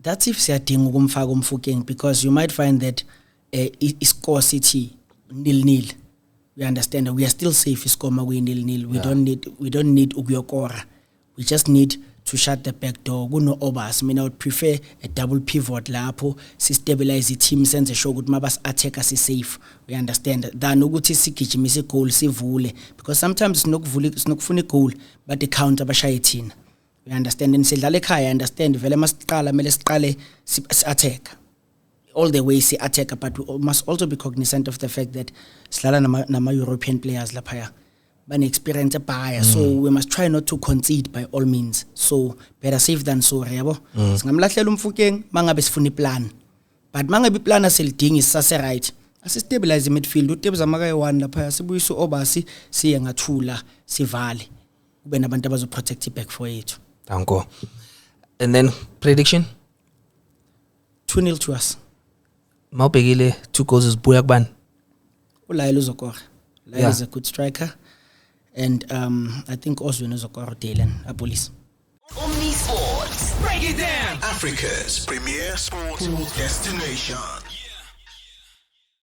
that's if siyadinga ukumfaka umfukeng, because you might find that iscore city 0-0. We understand that we are still safe iscore makuyi 0-0. We don't need ukuyokora. We just need to shut the back door. Kuno obas. I would prefer a double pivot lapho si stabilize the team senze show ukuthi mabas attack is safe. We understand than ukuthi sigijimise goal sivule, because sometimes sinokufuna goal but the counter bashaye thina. We understand, and sidlala ekhaya, understand vele masiqala mele siqale si attack all the way si attack, but we must also be cognizant of the fact that sidlala nama European players lapha ban experience baya, so we must try not to concede by all means. So better safe than sorry, yabo. Singamlahlela umfukeng mangabe sifuna iplan, but mangabe iplan aselidingi sase right, asistabilize midfield utebza makaye 1 lapha sibuyisa obasi siye ngathula sivale kube nabantu abazo protect back for yethu. Danko. And then prediction 2-0 to us. Mawubhekile 2 goals zibuya kubani? uLayla uzokora. Layla is a good striker, and I think Oswin uzokora Dylan Police. Omni Sports. Break it down. Africa's premier sports destination.